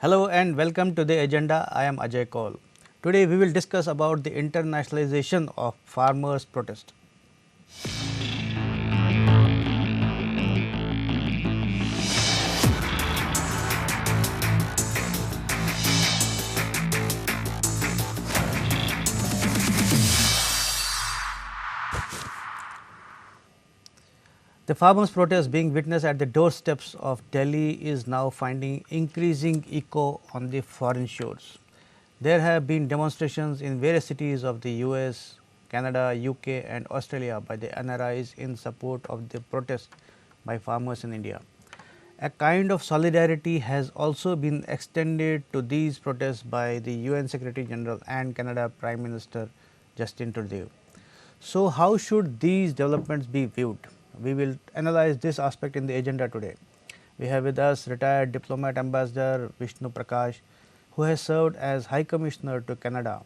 Hello and welcome to the agenda. I am Ajay Kaul. Today we will discuss about the internationalization of farmers' protest. The farmers' protest being witnessed at the doorsteps of Delhi is now finding increasing echo on the foreign shores. There have been demonstrations in various cities of the US, Canada, UK and Australia by the NRIs in support of the protest by farmers in India. A kind of solidarity has also been extended to these protests by the UN Secretary General and Canada Prime Minister Justin Trudeau. So, how should these developments be viewed? We will analyze this aspect in the agenda today. We have with us retired diplomat ambassador Vishnu Prakash, who has served as High Commissioner to Canada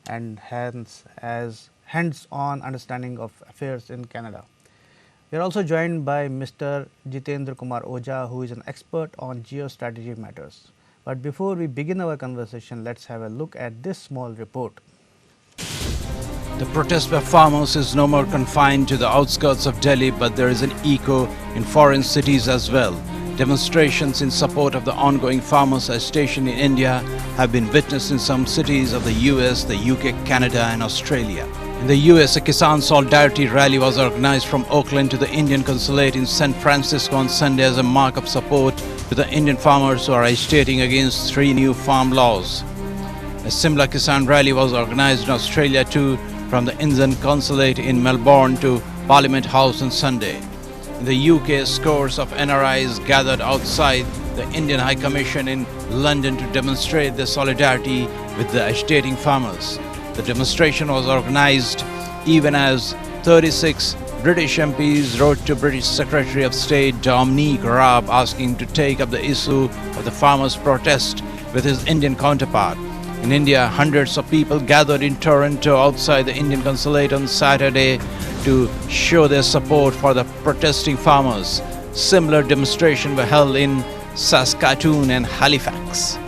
and has hands-on understanding of affairs in Canada. We are also joined by Mr. Jitendra Kumar Oja, who is an expert on geostrategy matters. But before we begin our conversation, let's have a look at this small report. The protest by farmers is no more confined to the outskirts of Delhi, but there is an echo in foreign cities as well. Demonstrations in support of the ongoing farmers' agitation in India have been witnessed in some cities of the US, the UK, Canada and Australia. In the US, a Kisan Solidarity Rally was organized from Oakland to the Indian Consulate in San Francisco on Sunday as a mark of support to the Indian farmers who are agitating against 3 new farm laws. A similar Kisan rally was organized in Australia too, from the Indian Consulate in Melbourne to Parliament House on Sunday. In the UK, scores of NRIs gathered outside the Indian High Commission in London to demonstrate their solidarity with the agitating farmers. The demonstration was organized even as 36 British MPs wrote to British Secretary of State Dominic Raab asking to take up the issue of the farmers' protest with his Indian counterpart. In India, hundreds of people gathered in Toronto outside the Indian Consulate on Saturday to show their support for the protesting farmers. Similar demonstrations were held in Saskatoon and Halifax.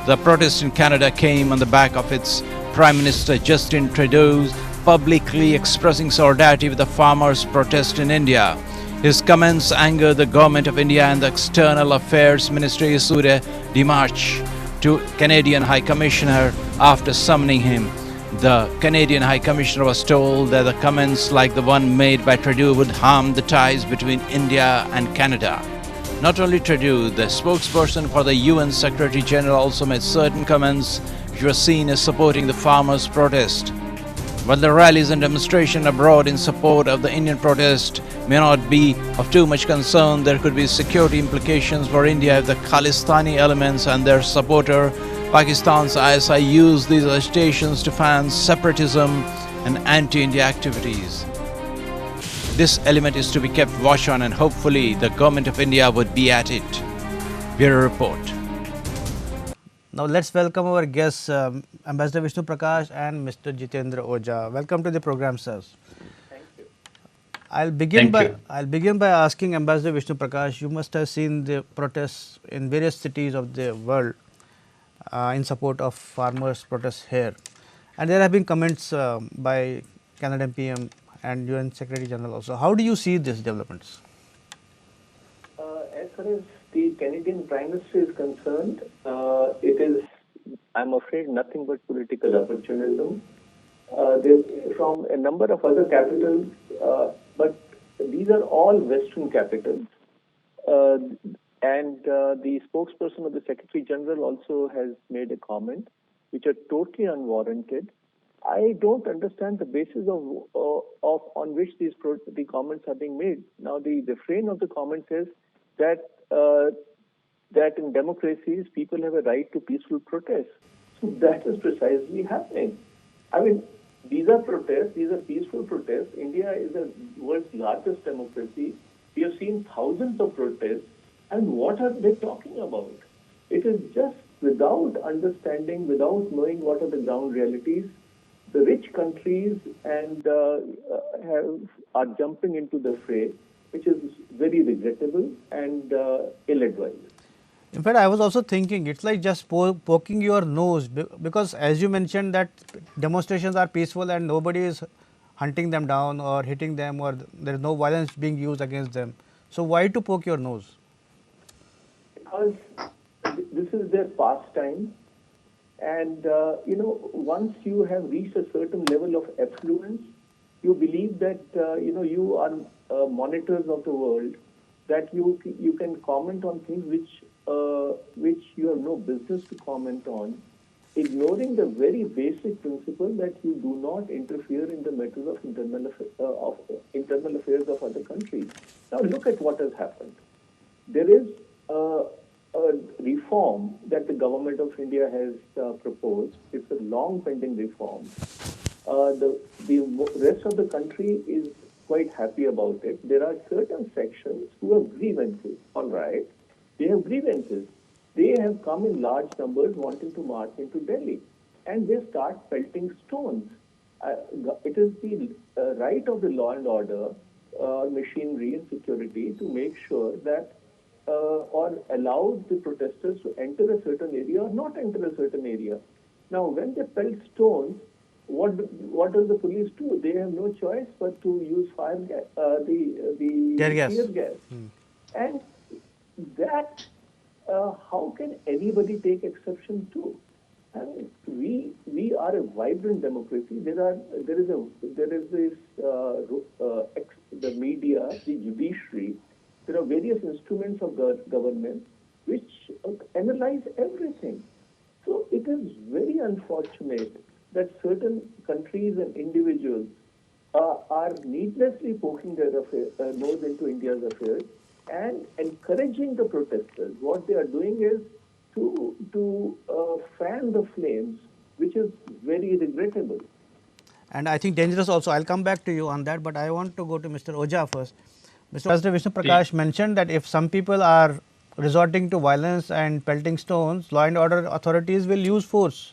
The protest in Canada came on the back of its Prime Minister Justin Trudeau publicly expressing solidarity with the farmers' protest in India. His comments angered the Government of India, and the External Affairs Ministry issued a demarche to Canadian High Commissioner after summoning him. The Canadian High Commissioner was told that the comments like the one made by Trudeau would harm the ties between India and Canada. Not only Trudeau, the spokesperson for the UN Secretary General also made certain comments which were seen as supporting the farmers' protest. While the rallies and demonstrations abroad in support of the Indian protest may not be of too much concern, there could be security implications for India if the Khalistani elements and their supporter Pakistan's ISI use these agitations to fan separatism and anti-India activities. This element is to be kept watch on, and hopefully the Government of India would be at it. Bureau Report. Now let's welcome our guests, Ambassador Vishnu Prakash and Mr. Jitendra Oja. Welcome to the program, sirs. Thank you. I'll begin by asking Ambassador Vishnu Prakash. You must have seen the protests in various cities of the world in support of farmers' protests here, and there have been comments by Canadian PM and UN Secretary General also. How do you see these developments? As far as the Canadian Prime Minister is concerned, it is, I'm afraid, nothing but political opportunism. From a number of other capitals, but these are all Western capitals. And the spokesperson of the Secretary General also has made a comment, which are totally unwarranted. I don't understand the basis of on which the comments are being made. Now, the refrain of the comment says that that in democracies people have a right to peaceful protest. So that is precisely happening. I mean, these are protests, these are peaceful protests. India is the world's largest democracy. We have seen thousands of protests. And what are they talking about? It is just without understanding, without knowing what are the ground realities. The rich countries and are jumping into the fray, which is very regrettable and ill-advised. In fact, I was also thinking it's like just poking your nose, because as you mentioned that demonstrations are peaceful and nobody is hunting them down or hitting them, or there is no violence being used against them. So why to poke your nose? Because this is their pastime, and once you have reached a certain level of affluence, you believe that you are monitors of the world, that you can comment on things which you have no business to comment on, ignoring the very basic principle that you do not interfere in the matters of internal affairs of other countries. Now look at what has happened. There is a reform that the government of India has proposed. It's a long pending reform. The rest of the country is quite happy about it. There are certain sections who have grievances. All right, they have grievances. They have come in large numbers wanting to march into Delhi, and they start pelting stones. It is the right of the law and order, machinery and security to make sure that or allow the protesters to enter a certain area or not enter a certain area. Now, when they pelt stones, what does the police do? They have no choice but to use fire gas, the Tear gas. tear gas, and that how can anybody take exception to? I mean, we are a vibrant democracy. There is this the media, the judiciary. There are various instruments of government which analyze everything. So it is very unfortunate that certain countries and individuals are needlessly poking their nose into India's affairs and encouraging the protesters. What they are doing is to fan the flames, which is very regrettable. And I think dangerous also. I'll come back to you on that, but I want to go to Mr. Ojha first. Mr. Vishnu Prakash mentioned that if some people are resorting to violence and pelting stones, law and order authorities will use force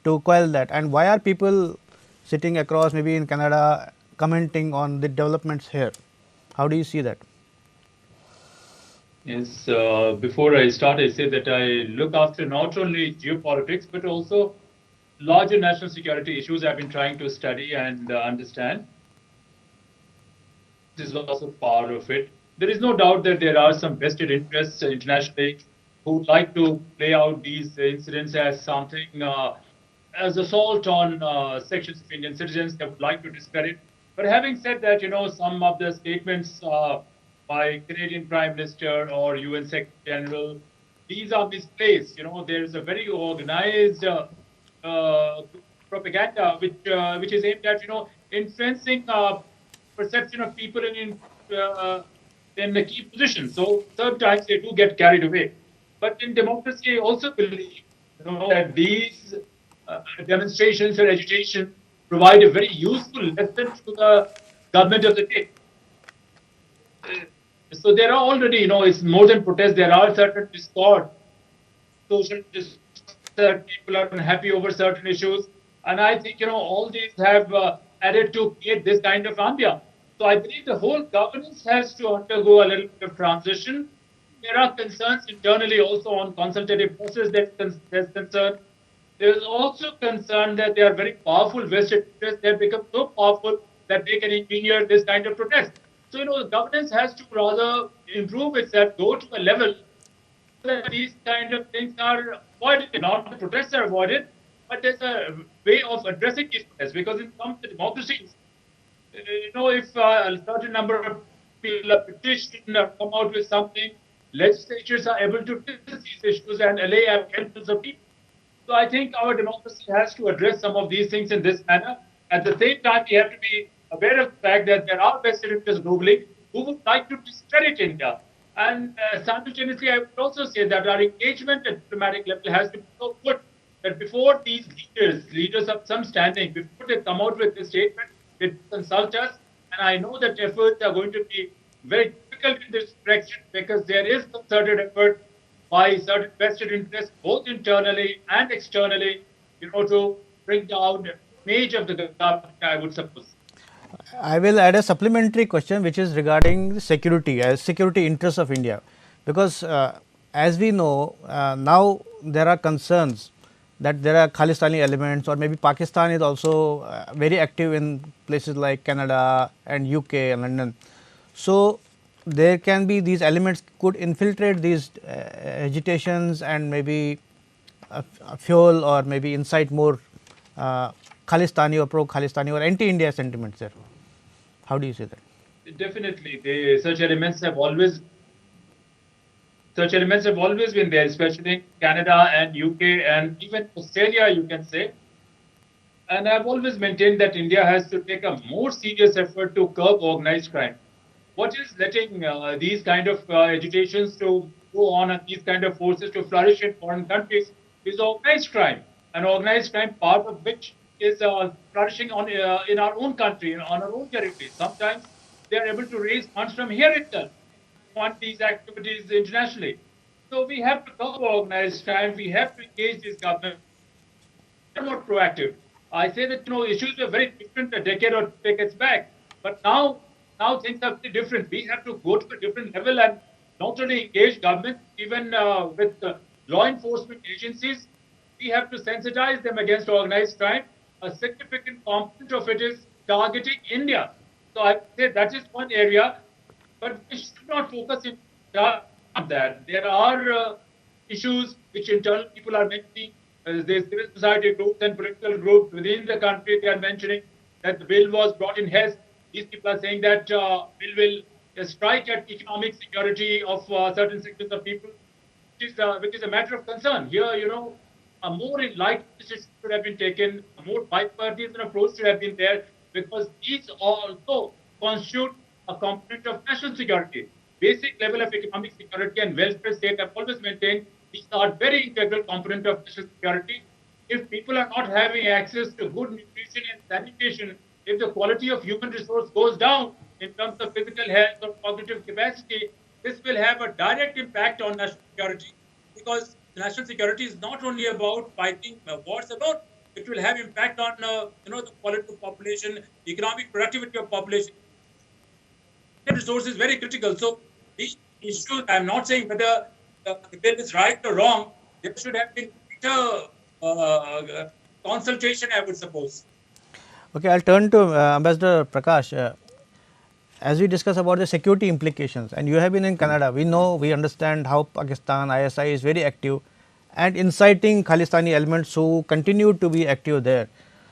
to quell that. And why are people sitting across, maybe in Canada, commenting on the developments here? How do you see that? Yes, before I start, I say that I look after not only geopolitics, but also larger national security issues I've been trying to study and understand. This is also part of it. There is no doubt that there are some vested interests internationally who would like to play out these incidents as something, as assault on sections of Indian citizens. They would like to discredit. But having said that, some of the statements by Canadian Prime Minister or UN Secretary General, these are misplaced. There is a very organized propaganda which is aimed at influencing perception of people in the key positions. So sometimes they do get carried away. But in democracy, I also believe that these demonstrations or agitation provide a very useful lesson to the government of the day. So there are already, it's more than protest. There are certain discord, social discord, people are unhappy over certain issues. And I think, all these have added to create this kind of ambiance. So I believe the whole governance has to undergo a little bit of transition. There are concerns internally also on consultative process there's concern. There is also concern that they are very powerful vested interests. They have become so powerful that they can engineer this kind of protest. So, the governance has to rather improve itself, go to a level that these kind of things are avoided. Not the protests are avoided, but there's a way of addressing these protests. Because in some democracies, if a certain number of people petition or come out with something, legislatures are able to discuss these issues and allay apprehensions of people. So I think our democracy has to address some of these things in this manner. At the same time, we have to be aware of the fact that there are vested interests globally who would like to discredit India. And simultaneously, I would also say that our engagement at diplomatic level has to be so good that before these leaders of some standing, before they come out with this statement, they consult us. And I know that efforts are going to be very difficult in this direction because there is concerted effort by certain vested interests, both internally and externally, to bring down the image of the government, I would suppose. I will add a supplementary question which is regarding the security interests of India, because as we know, now there are concerns that there are Khalistani elements, or maybe Pakistan is also very active in places like Canada and UK and London. So there can be these elements could infiltrate these agitations and maybe fuel or maybe incite more Khalistani or pro-Khalistani or anti-India sentiments there. How do you say that? Definitely, such elements have always been there, especially in Canada and UK and even Australia, you can say. And I've always maintained that India has to take a more serious effort to curb organized crime. What is letting these kind of agitations to go on and these kind of forces to flourish in foreign countries is organized crime. And organized crime, part of which is flourishing on in our own country, on our own territory. Sometimes they are able to raise funds from here itself, fund these activities internationally. So we have to curb organized crime. We have to engage these governments more proactive. I say that issues were very different a decade or 2 decades back, but now things are very different. We have to go to a different level and not only engage government, even with law enforcement agencies. We have to sensitize them against organized crime. A significant component of it is targeting India. So I would say that is one area, but we should not focus on that. There are issues which internal people are mentioning. The civil society groups and political groups within the country, they are mentioning that the bill was brought in haste. These people are saying that bill will strike at economic security of certain sectors of people, which is a matter of concern. Here, a more enlightened decision should have been taken, a more bipartisan approach should have been there, because these also constitute a component of national security. Basic level of economic security and welfare state, I've always maintained, these are very integral component of national security. If people are not having access to good nutrition and sanitation, if the quality of human resource goes down in terms of physical health or cognitive capacity, this will have a direct impact on national security, because national security is not only about fighting wars alone. It will have impact on the quality of population, economic productivity of population. Resource is very critical. So these issues, I'm not saying whether the bill is right or wrong. There should have been better consultation, I would suppose. Okay, I'll turn to Ambassador Prakash. As we discuss about the security implications, and you have been in Canada, we understand how Pakistan ISI is very active and inciting Khalistani elements who continue to be active there.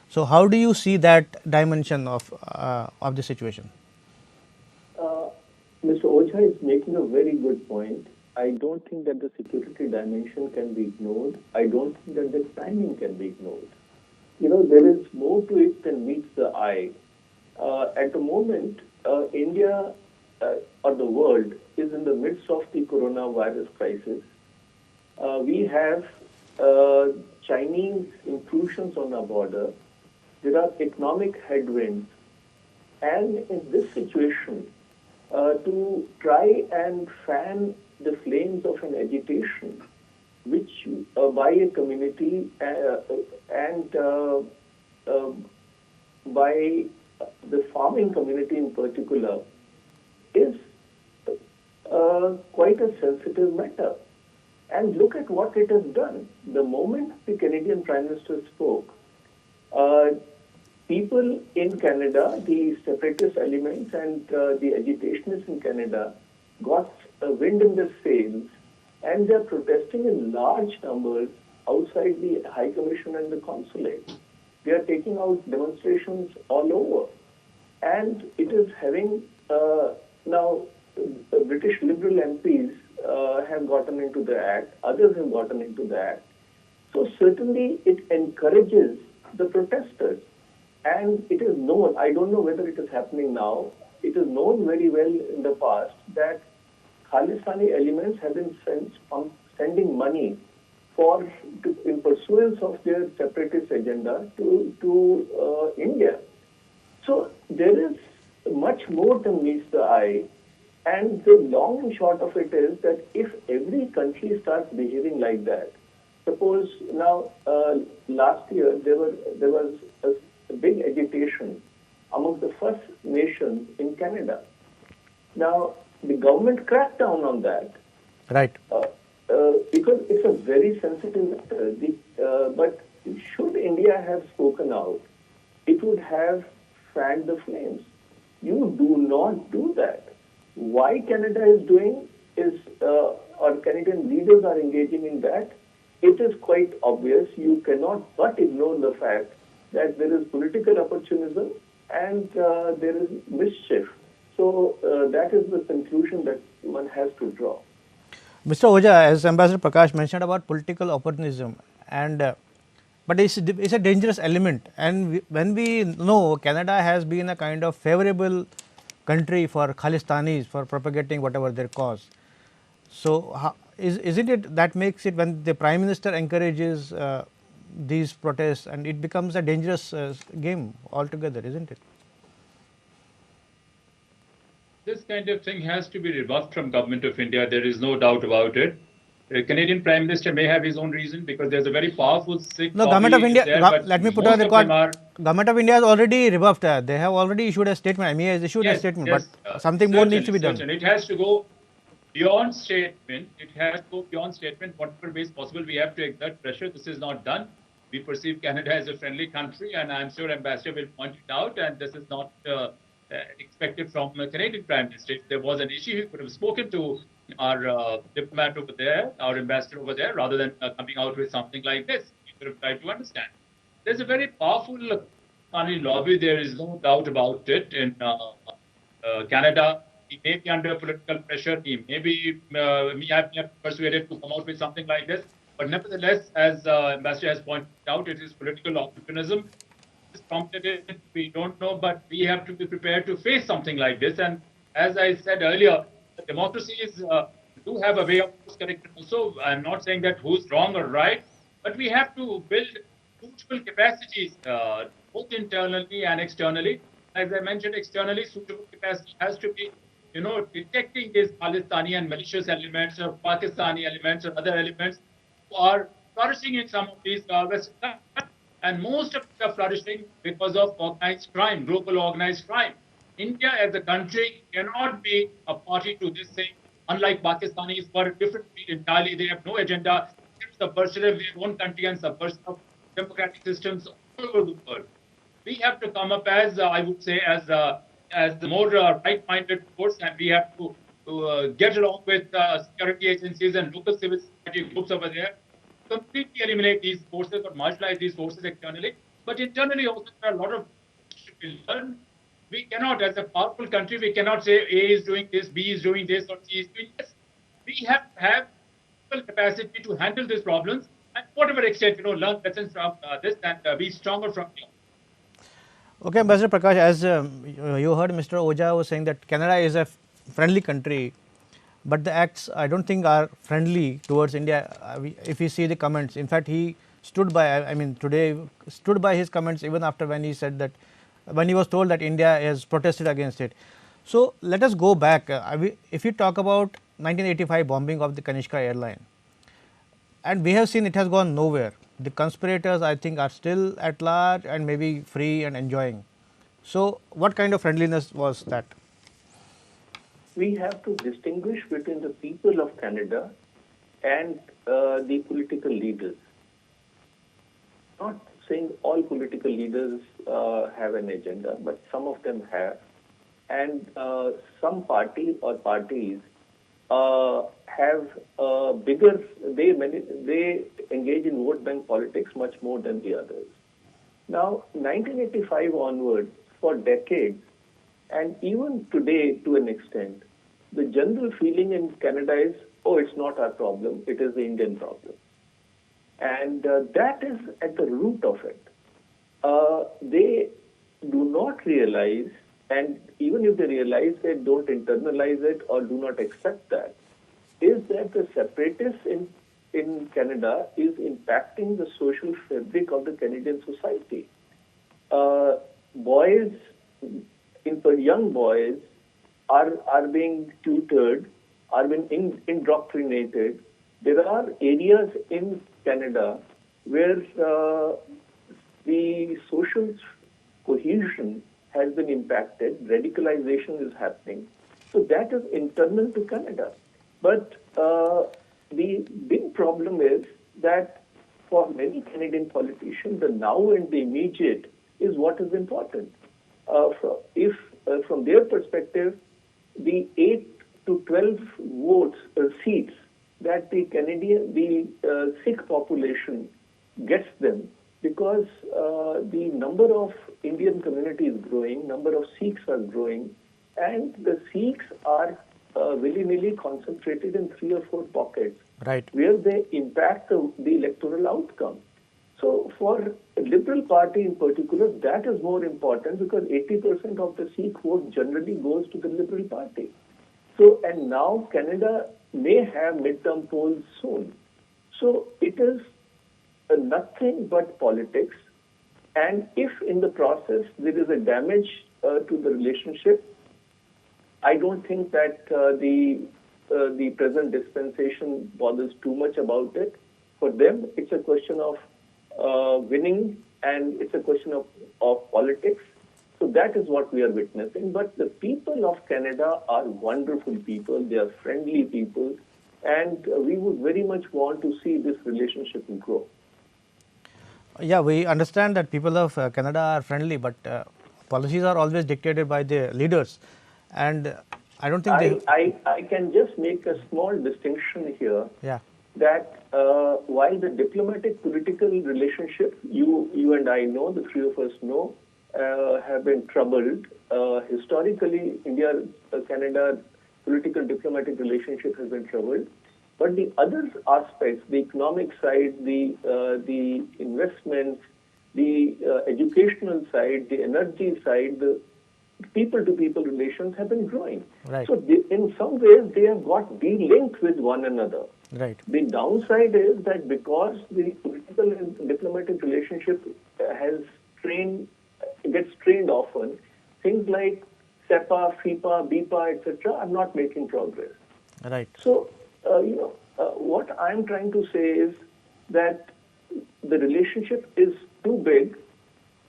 So, how do you see that dimension of the situation? Mr. Ojha is making a very good point. I don't think that the security dimension can be ignored. I don't think that the timing can be ignored. There is more to it than meets the eye. At the moment, India or the world is in the midst of the coronavirus crisis. We have Chinese intrusions on our border. There are economic headwinds. And in this situation, to try and fan the flames of an agitation, which by a community and by the farming community in particular, is quite a sensitive matter. And look at what it has done. The moment the Canadian Prime Minister spoke, people in Canada, the separatist elements and the agitationists in Canada got a wind in their sails, and they're protesting in large numbers outside the High Commission and the consulate. They are taking out demonstrations all over. And it is having, now, British Liberal MPs have gotten into the act, others have gotten into the act. So certainly it encourages the protesters. And it is known, I don't know whether it is happening now, it is known very well in the past that Khalistani elements have been sending money in pursuance of their separatist agenda to India. So there is much more than meets the eye. And the long and short of it is that if every country starts behaving like that, suppose now last year there was a big agitation among the First Nations in Canada. Now the government cracked down on that. Right. because it's a very sensitive matter. But should India have spoken out, it would have fanned the flames. You do not do that. Why Canada is doing is, or Canadian leaders are engaging in that, it is quite obvious. You cannot but ignore the fact that there is political opportunism and there is mischief. So that is the conclusion that one has to draw. Mr. Oja, as Ambassador Prakash mentioned about political opportunism, and but it's a dangerous element. And when we know Canada has been a kind of favorable country for Khalistanis for propagating whatever their cause. So isn't it that makes it when the Prime Minister encourages these protests, and it becomes a dangerous game altogether, isn't it? This kind of thing has to be rebuffed from Government of India. There is no doubt about it. The Canadian Prime Minister may have his own reason because there's a very powerful Sikh No, Government of India, there, but let me put most on of them record, Government of India has already rebuffed, they have already issued a statement, MEA has issued a statement, but something more needs to be done. It has to go beyond statement. It has to go beyond statement. Whatever way is possible, we have to exert pressure. This is not done. We perceive Canada as a friendly country, and I'm sure Ambassador will point it out, and this is not expected from the Canadian Prime Minister. If there was an issue, he could have spoken to our diplomat over there, our ambassador over there, rather than coming out with something like this. We could have tried to understand. There's a very powerful Pakistani lobby. There is no doubt about it in Canada. He may be under political pressure. He may be persuaded to come out with something like this. But nevertheless, as Ambassador has pointed out, it is political opportunism. It's prompted. We don't know, but we have to be prepared to face something like this. And as I said earlier, the democracies do have a way of correcting. Also, I'm not saying that who's wrong or right, but we have to build suitable capacities, both internally and externally. As I mentioned, externally, suitable capacity has to be, detecting these Khalistani and malicious elements or Pakistani elements or other elements who are flourishing in some of these Western countries. And most of them are flourishing because of organized crime, global organized crime. India as a country cannot be a party to this thing, unlike Pakistanis who are a different breed entirely. They have no agenda. It's subversive of their own country and subversive of democratic systems all over the world. We have to come up as, I would say, as the more right-minded force, and we have to get along with security agencies and local civil society groups over there, completely eliminate these forces or marginalize these forces externally. But internally also there are a lot of should be learned. We cannot, as a powerful country, we cannot say A is doing this, B is doing this, or C is doing this. We have to have capacity to handle these problems and whatever extent, learn lessons from this and be stronger from here. Okay, Ambassador Prakash, as you heard Mr. Oja was saying that Canada is a friendly country, but the acts I don't think are friendly towards India. If you see the comments, in fact, he stood by, today stood by his comments even after when he said that, when he was told that India has protested against it. So let us go back. If you talk about 1985 bombing of the Kanishka airline, and we have seen it has gone nowhere. The conspirators, I think, are still at large and maybe free and enjoying. So what kind of friendliness was that? We have to distinguish between the people of Canada and the political leaders. Not saying all political leaders have an agenda, but some of them have. And some party or parties have bigger, they engage in vote bank politics much more than the others. Now, 1985 onwards, for decades, and even today to an extent, the general feeling in Canada is, oh, it's not our problem, it is the Indian problem. And that is at the root of it. They do not realize, and even if they realize, they don't internalize it or do not accept that, is that the separatists in Canada is impacting the social fabric of the Canadian society. Young boys are being tutored, are being indoctrinated. There are areas in Canada where the social cohesion has been impacted, radicalization is happening. So that is internal to Canada. But the big problem is that for many Canadian politicians, the now and the immediate is what is important. If from their perspective, the 8 to 12 votes seats that the Sikh population gets them, because the number of Indian community is growing, number of Sikhs are growing, and the Sikhs are willy-nilly concentrated in 3 or 4 pockets, Right. where they impact the electoral outcome. So for a Liberal Party in particular, that is more important because 80% of the Sikh vote generally goes to the Liberal Party. So, and now Canada may have midterm polls soon. So it is nothing but politics. And if in the process there is a damage to the relationship, I don't think that the present dispensation bothers too much about it. For them, it's a question of winning, and it's a question of politics. So that is what we are witnessing. But the people of Canada are wonderful people. They are friendly people. And we would very much want to see this relationship grow. Yeah, we understand that people of Canada are friendly, but policies are always dictated by the leaders. And I don't think I can just make a small distinction here. Yeah. That while the diplomatic political relationship, you and I know, the three of us know, have been troubled. Historically, India-Canada political diplomatic relationship has been troubled. But the other aspects, the economic side, the investments, the educational side, the energy side, the people-to-people relations have been growing. Right. So in some ways, they have got de-linked with one another. Right. The downside is that because the political and diplomatic relationship gets strained often, things like SEPA, FIPA, BIPA, etc. are not making progress. Right. So, what I'm trying to say is that the relationship is too big.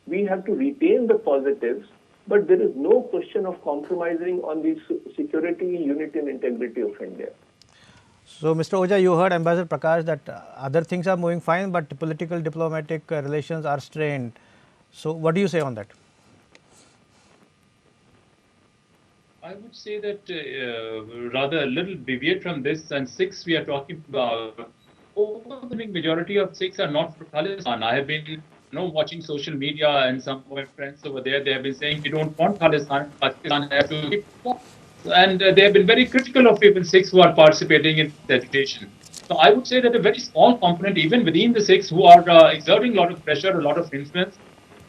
We have to retain the positives, but there is no question of compromising on the security, unity and integrity of India. So, Mr. Ojha, you heard Ambassador Prakash that other things are moving fine, but political diplomatic relations are strained. So, what do you say on that? I would say that rather a little deviate from this, and Sikhs we are talking about. Overwhelming majority of Sikhs are not for Khalistan. I have been watching social media, and some of my friends over there, they have been saying we don't want Khalistan. Pakistan have to keep. And they have been very critical of even Sikhs who are participating in education. So I would say that a very small component, even within the Sikhs, who are exerting a lot of pressure, a lot of influence.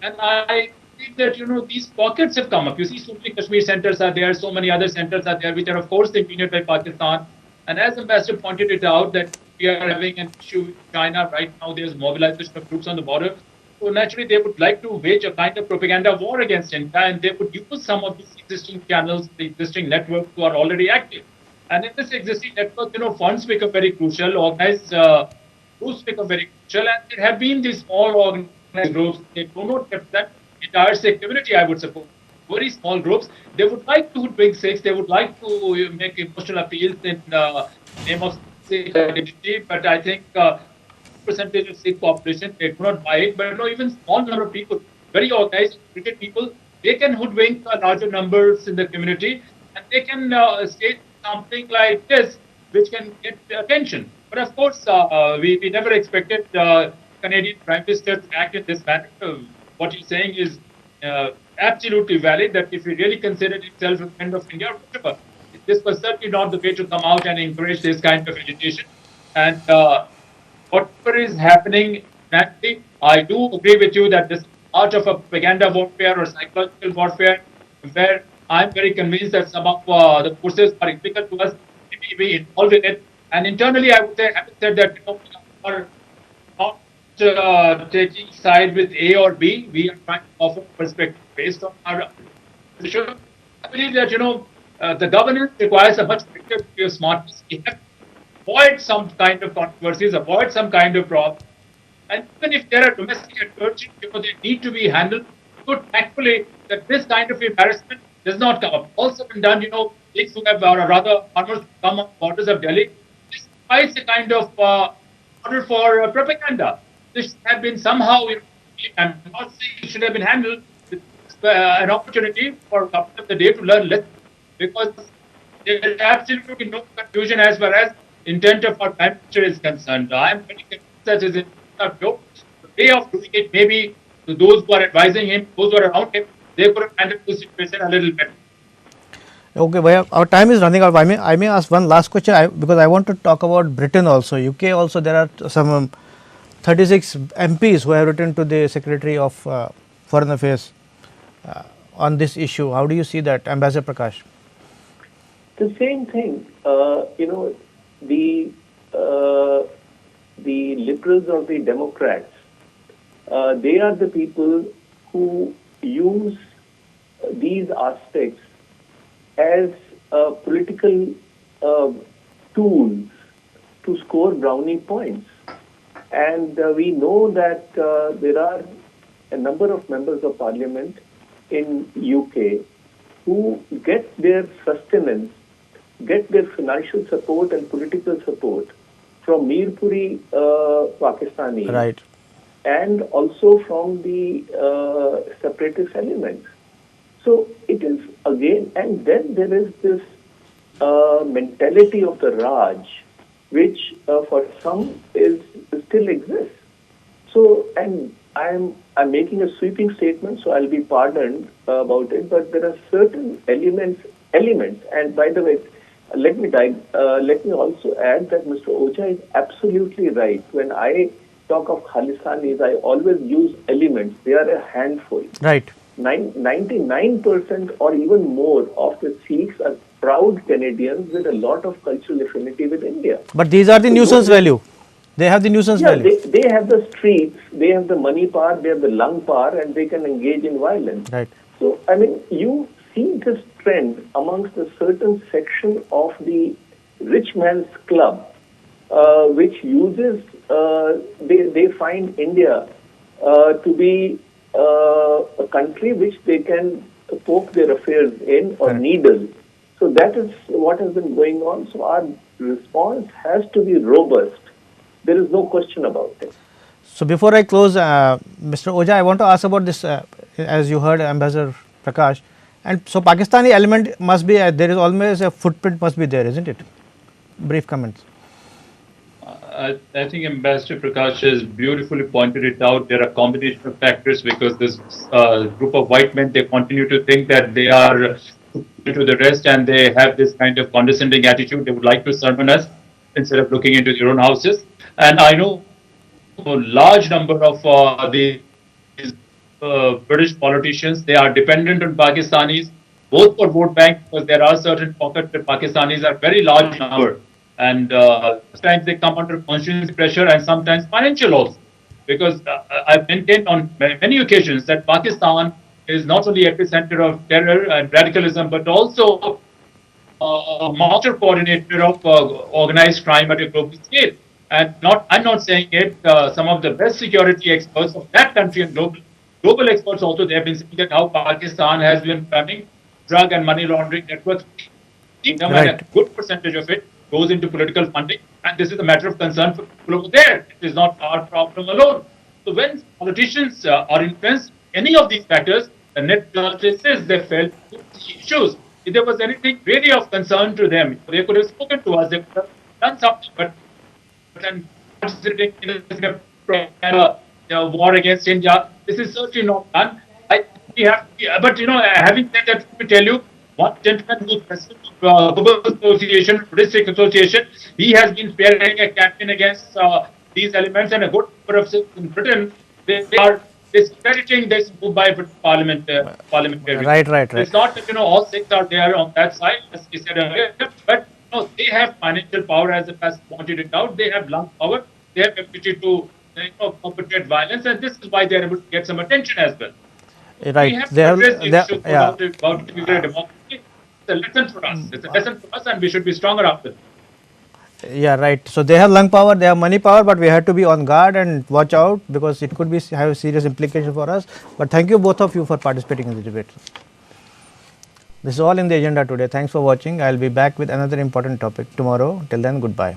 And I believe that, these pockets have come up. You see, so many Kashmir centers are there, so many other centers are there, which are, of course, impugned by Pakistan. And as Ambassador pointed it out, that we are having an issue with China right now. There's mobilization of troops on the border. So naturally, they would like to wage a kind of propaganda war against India, and they would use some of these existing channels, the existing networks who are already active. And in this existing network, funds become very crucial, organized groups become very crucial, and there have been these small organized groups. They do not represent entire Sikh community, I would suppose. Very small groups. They would like to bring Sikhs. They would like to make emotional appeals in the name of Sikh identity, but I think percentage of Sikh population, they do not buy it, but even small number of people, very organized, educated people, they can hoodwink larger numbers in the community, and they can say something like this, which can get attention. But of course, we never expected Canadian Prime Minister to act in this manner. What he's saying is absolutely valid, that if he really considered himself a friend of India, whatever, this was certainly not the way to come out and encourage this kind of agitation. And whatever is happening, naturally, I do agree with you that this is part of a propaganda warfare or psychological warfare, where I'm very convinced that some of the forces are critical to us, maybe be involved in it. And internally, I would say, having said that, we are not taking side with A or B. We are trying to offer perspective based on our position. I believe that, the governance requires a much greater degree of smartness. We have avoid some kind of controversies, avoid some kind of problems. And even if there are domestic adversities, they need to be handled so tactfully that this kind of embarrassment does not come up. Also been done, things who have, or rather, farmers come on borders of Delhi. This provides a kind of order for propaganda. This should have been somehow, I'm not saying it should have been handled with an opportunity for a couple of the day to learn lessons, because there is absolutely no confusion as far as intent of our Prime Minister is concerned. I am very convinced that his intent are pure. The way of doing it, maybe to those who are advising him, those who are around him, they could have handled the situation a little better. Okay, Bhaiya, our time is running out. I may ask one last question because I want to talk about Britain also. UK also, there are some 36 MPs who have written to the Secretary of Foreign Affairs on this issue. How do you see that, Ambassador Prakash? The same thing. The liberals or the Democrats, they are the people who use these aspects as political tools to score brownie points. And we know that there are a number of members of parliament in UK who get their sustenance, get their financial support and political support from Mirpuri Pakistani, Right. and also from the separatist elements. So it is again, and then there is this mentality of the Raj, which for some still exists. So, and I'm making a sweeping statement, so I'll be pardoned about it. But there are certain elements. And by the way, let me also add that Mr. Oja is absolutely right. When I talk of Khalistanis, I always use elements. They are a handful. Right. 99% or even more of the Sikhs are proud Canadians with a lot of cultural affinity with India. But these are the nuisance value. They have the nuisance value. They have the streets, they have the money power, they have the lung power, and they can engage in violence. Right. So, I mean, you see this trend amongst a certain section of the rich man's club, which uses, they find India to be a country which they can poke their affairs in or needle. So that is what has been going on. So our response has to be robust. There is no question about it. So before I close, Mr. Oja, I want to ask about this, as you heard Ambassador Prakash, and so Pakistani element must be, there is always a footprint must be there, isn't it? Brief comments. I think Ambassador Prakash has beautifully pointed it out. There are a combination of factors, because this group of white men, they continue to think that they are to the rest, and they have this kind of condescending attitude. They would like to sermon us instead of looking into their own houses. And I know a large number of these British politicians, they are dependent on Pakistanis, both for vote bank, because there are certain pockets that Pakistanis are very large number. And sometimes they come under constituency pressure, and sometimes financial also. Because I've maintained on many occasions that Pakistan is not only epicenter of terror and radicalism, but also a master coordinator of organized crime at a global scale. And I'm not saying it, some of the best security experts of that country and global experts also, they have been saying that how Pakistan has been running drug and money laundering networks, and a good percentage of it goes into political funding, and this is a matter of concern for people over there. It is not our problem alone. So when politicians are influenced, any of these factors, the net justice is they felt issues. If there was anything really of concern to them, they could have spoken to us, they could have done something, but participating in a war against India, this is certainly not done. But having said that, let me tell you, one gentleman who is president of Global Association, District Association, he has been spearheading a campaign against these elements, and a good number of citizens in Britain, they are discrediting this move by Parliament. Right. It's not that all six are there on that side, as we said earlier, but they have financial power, as the past pointed it out. They have lung power. They have ability to perpetrate violence, and this is why they are able to get some attention as well. Right. We have to address the issue about democracy. It's a lesson for us. It's a lesson for us, and we should be stronger after it. Yeah, right. So they have lung power, they have money power, but we have to be on guard and watch out, because it could have serious implications for us. But thank you both of you for participating in the debate. This is all in the agenda today. Thanks for watching. I will be back with another important topic tomorrow. Till then, goodbye.